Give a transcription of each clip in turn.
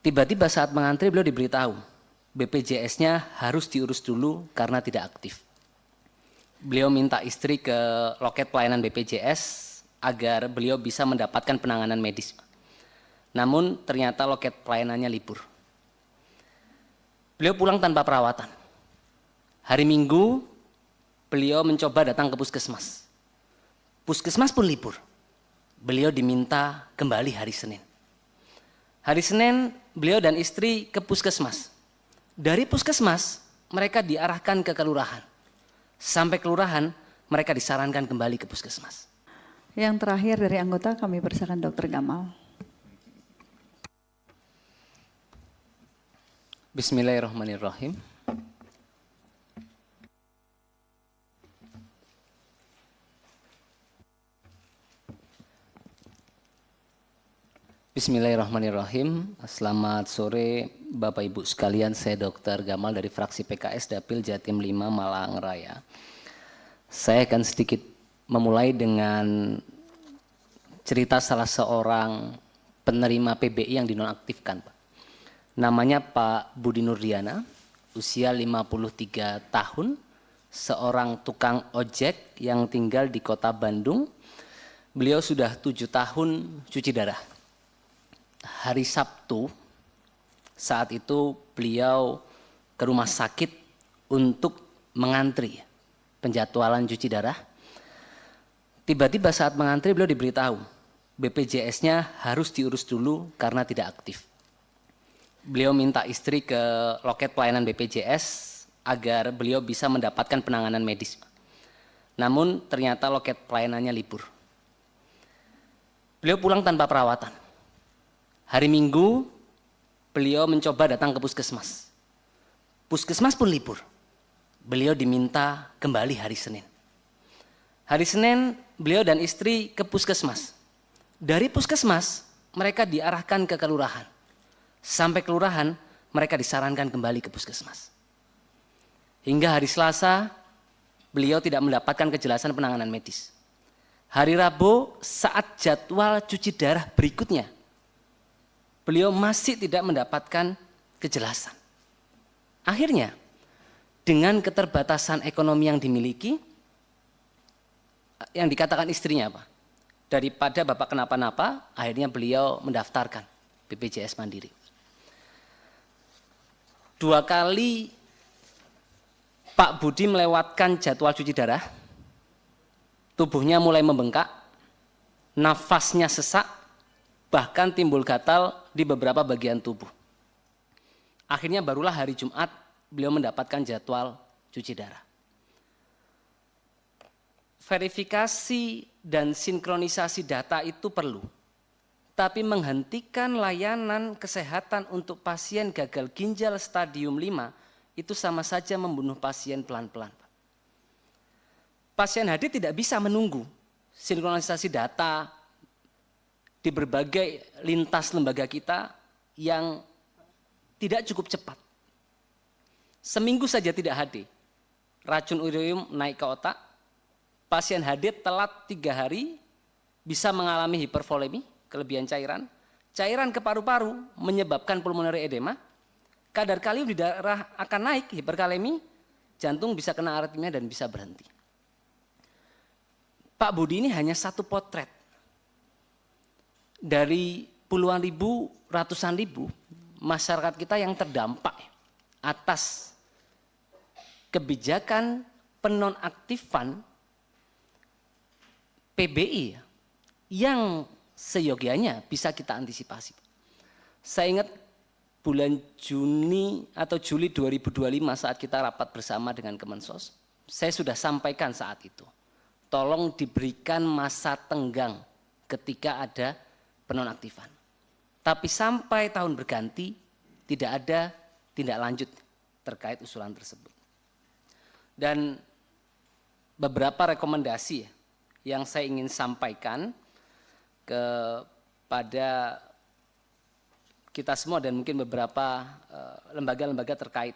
Tiba-tiba saat mengantri beliau diberitahu BPJS-nya harus diurus dulu karena tidak aktif. Beliau minta istri ke loket pelayanan BPJS agar beliau bisa mendapatkan penanganan medis. Namun ternyata loket pelayanannya libur. Beliau pulang tanpa perawatan. Hari Minggu beliau mencoba datang ke puskesmas. Puskesmas pun libur. Beliau diminta kembali hari Senin. Hari Senin beliau dan istri ke puskesmas. Dari puskesmas mereka diarahkan ke kelurahan. Sampai kelurahan mereka disarankan kembali ke puskesmas. Yang terakhir dari anggota kami persilakan Dr. Gamal. Bismillahirrahmanirrahim. Bismillahirrahmanirrahim. Selamat sore Bapak Ibu sekalian, saya Dr. Gamal dari fraksi PKS Dapil Jatim 5 Malang Raya. Saya akan sedikit memulai dengan cerita salah seorang penerima PBI yang dinonaktifkan, Pak. Namanya Pak Budi Nurdiana, usia 53 tahun, seorang tukang ojek yang tinggal di kota Bandung. Beliau sudah 7 tahun cuci darah. Hari Sabtu, saat itu beliau ke rumah sakit untuk mengantri penjadwalan cuci darah. Tiba-tiba saat mengantri beliau diberitahu BPJS-nya harus diurus dulu karena tidak aktif. Beliau minta istri ke loket pelayanan BPJS agar beliau bisa mendapatkan penanganan medis. Namun ternyata loket pelayanannya libur. Beliau pulang tanpa perawatan. Hari Minggu beliau mencoba datang ke puskesmas. Puskesmas pun libur. Beliau diminta kembali hari Senin. Hari Senin beliau dan istri ke puskesmas. Dari puskesmas mereka diarahkan ke kelurahan. Sampai kelurahan mereka disarankan kembali ke puskesmas. Hingga hari Selasa beliau tidak mendapatkan kejelasan penanganan medis. Hari Rabu saat jadwal cuci darah berikutnya beliau masih tidak mendapatkan kejelasan. Akhirnya dengan keterbatasan ekonomi yang dimiliki, yang dikatakan istrinya apa? Daripada bapak kenapa-napa, akhirnya beliau mendaftarkan BPJS Mandiri. 2 kali Pak Budi melewatkan jadwal cuci darah, tubuhnya mulai membengkak, nafasnya sesak, bahkan timbul gatal di beberapa bagian tubuh. Akhirnya barulah hari Jumat beliau mendapatkan jadwal cuci darah. Verifikasi dan sinkronisasi data itu perlu, tapi menghentikan layanan kesehatan untuk pasien gagal ginjal stadium 5 itu sama saja membunuh pasien pelan-pelan. Pasien HD tidak bisa menunggu sinkronisasi data di berbagai lintas lembaga kita yang tidak cukup cepat. Seminggu saja tidak HD, racun urium naik ke otak, pasien HD telat 3 hari bisa mengalami hipervolemi, kelebihan cairan, cairan ke paru-paru menyebabkan pulmonary edema, kadar kalium di darah akan naik, hiperkalemi, jantung bisa kena aritmia dan bisa berhenti. Pak Budi ini hanya satu potret dari puluhan ribu, ratusan ribu masyarakat kita yang terdampak atas kebijakan penonaktifan PBI yang seyogianya bisa kita antisipasi. Saya ingat bulan Juni atau Juli 2025 saat kita rapat bersama dengan Kemensos, saya sudah sampaikan saat itu, tolong diberikan masa tenggang ketika ada penonaktifan. Tapi sampai tahun berganti tidak ada tindak lanjut terkait usulan tersebut. Dan beberapa rekomendasi yang saya ingin sampaikan kepada kita semua dan mungkin beberapa lembaga-lembaga terkait.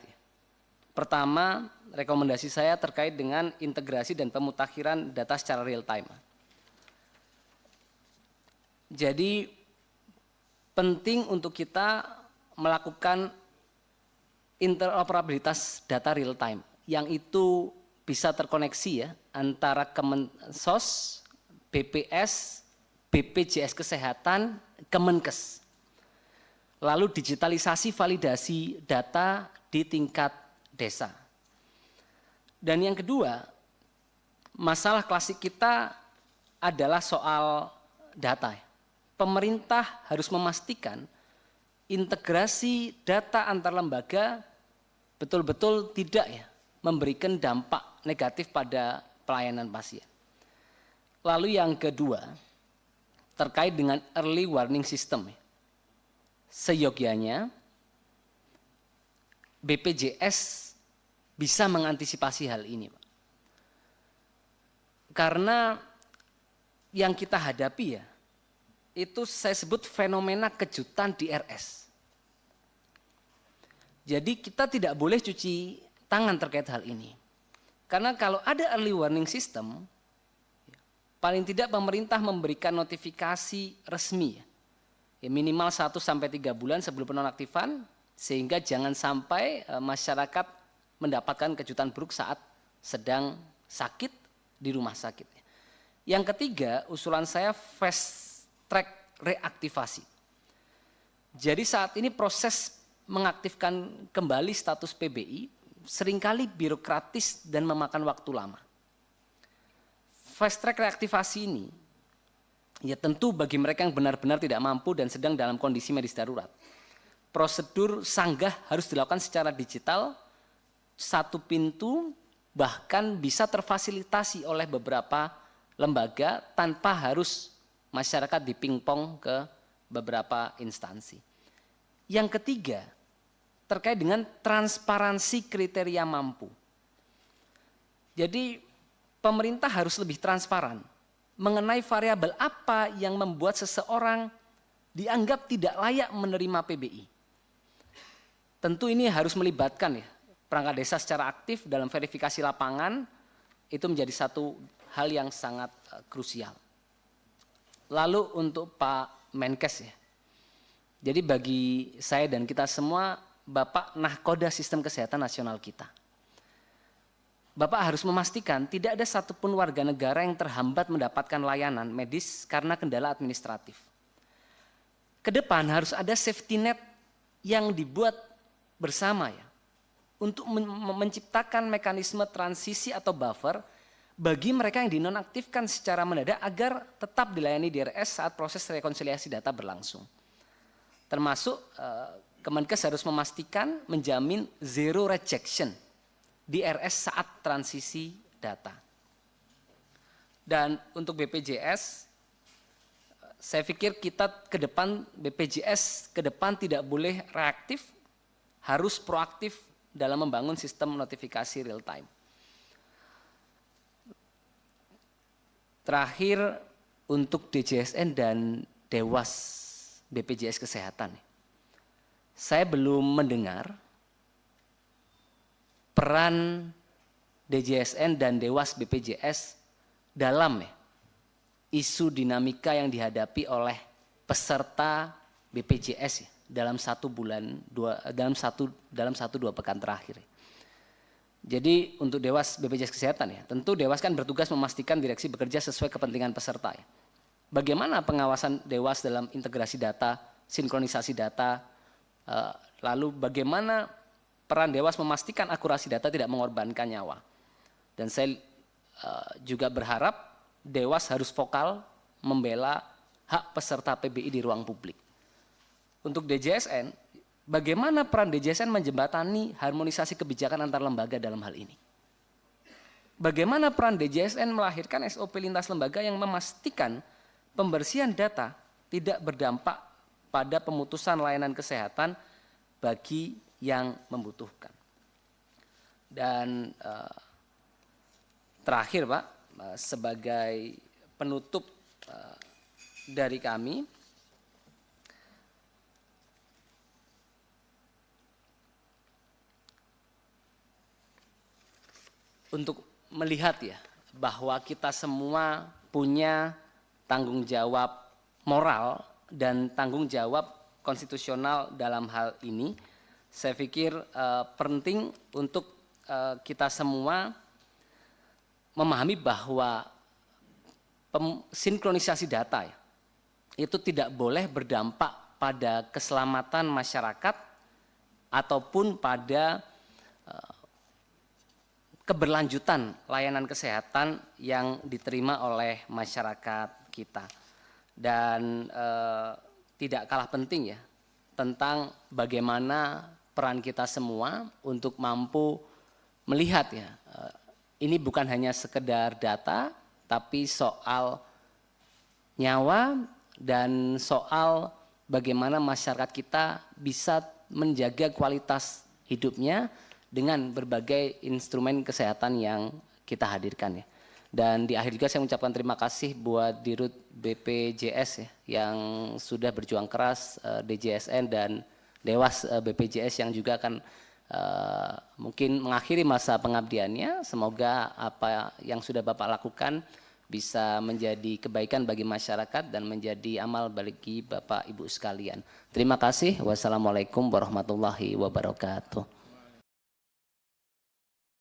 Pertama, rekomendasi saya terkait dengan integrasi dan pemutakhiran data secara real time. Jadi penting untuk kita melakukan interoperabilitas data real time yang itu bisa terkoneksi ya antara Kemensos, BPS, BPJS Kesehatan, Kemenkes. Lalu digitalisasi validasi data di tingkat desa. Dan yang kedua, masalah klasik kita adalah soal data. Pemerintah harus memastikan integrasi data antar lembaga betul-betul tidak ya memberikan dampak negatif pada pelayanan pasien. Lalu yang kedua, terkait dengan early warning system. Seyogyanya BPJS bisa mengantisipasi hal ini, Pak. Karena yang kita hadapi ya, itu saya sebut fenomena kejutan di RS. Jadi kita tidak boleh cuci tangan terkait hal ini. Karena kalau ada early warning system, paling tidak pemerintah memberikan notifikasi resmi ya, minimal 1-3 bulan sebelum penonaktifan, sehingga jangan sampai masyarakat mendapatkan kejutan buruk saat sedang sakit di rumah sakit. Yang ketiga, usulan saya fast track reaktivasi. Jadi saat ini proses mengaktifkan kembali status PBI seringkali birokratis dan memakan waktu lama. Fast track reaktivasi ini ya tentu bagi mereka yang benar-benar tidak mampu dan sedang dalam kondisi medis darurat. Prosedur sanggah harus dilakukan secara digital, satu pintu, bahkan bisa terfasilitasi oleh beberapa lembaga tanpa harus masyarakat dipingpong ke beberapa instansi. Yang ketiga, terkait dengan transparansi kriteria mampu. Jadi pemerintah harus lebih transparan mengenai variabel apa yang membuat seseorang dianggap tidak layak menerima PBI. Tentu ini harus melibatkan ya perangkat desa secara aktif dalam verifikasi lapangan, itu menjadi satu hal yang sangat krusial. Lalu untuk Pak Menkes ya, jadi bagi saya dan kita semua, Bapak nahkoda sistem kesehatan nasional kita. Bapak harus memastikan tidak ada satupun warga negara yang terhambat mendapatkan layanan medis karena kendala administratif. Kedepan harus ada safety net yang dibuat bersama ya, untuk menciptakan mekanisme transisi atau buffer bagi mereka yang dinonaktifkan secara mendadak agar tetap dilayani di RS saat proses rekonsiliasi data berlangsung. Termasuk Kemenkes harus memastikan menjamin zero rejection di RS saat transisi data. Dan untuk BPJS, saya pikir kita ke depan, BPJS ke depan tidak boleh reaktif, harus proaktif dalam membangun sistem notifikasi real time. Terakhir untuk DJSN dan Dewas BPJS Kesehatan. Saya belum mendengar peran DJSN dan Dewas BPJS dalam isu dinamika yang dihadapi oleh peserta BPJS dalam 1 bulan, dalam 1-2 pekan terakhir. Jadi untuk Dewas BPJS Kesehatan ya, tentu Dewas kan bertugas memastikan direksi bekerja sesuai kepentingan peserta ya. Bagaimana pengawasan Dewas dalam integrasi data, sinkronisasi data, lalu bagaimana peran Dewas memastikan akurasi data tidak mengorbankan nyawa. Dan saya juga berharap Dewas harus vokal membela hak peserta PBI di ruang publik. Untuk DJSN, bagaimana peran DJSN menjembatani harmonisasi kebijakan antar lembaga dalam hal ini? Bagaimana peran DJSN melahirkan SOP lintas lembaga yang memastikan pembersihan data tidak berdampak pada pemutusan layanan kesehatan bagi yang membutuhkan. Dan terakhir Pak, sebagai penutup dari kami, untuk melihat ya bahwa kita semua punya tanggung jawab moral dan tanggung jawab konstitusional dalam hal ini. Saya pikir penting untuk kita semua memahami bahwa sinkronisasi data ya, itu tidak boleh berdampak pada keselamatan masyarakat ataupun pada keberlanjutan layanan kesehatan yang diterima oleh masyarakat kita. Dan tidak kalah penting ya tentang bagaimana peran kita semua untuk mampu melihat ya, ini bukan hanya sekedar data, tapi soal nyawa dan soal bagaimana masyarakat kita bisa menjaga kualitas hidupnya dengan berbagai instrumen kesehatan yang kita hadirkan ya. Dan di akhir juga saya mengucapkan terima kasih buat Dirut BPJS ya, yang sudah berjuang keras, DJSN dan Dewas BPJS yang juga akan mungkin mengakhiri masa pengabdiannya. Semoga apa yang sudah Bapak lakukan bisa menjadi kebaikan bagi masyarakat dan menjadi amal bagi Bapak Ibu sekalian. Terima kasih. Wassalamualaikum warahmatullahi wabarakatuh.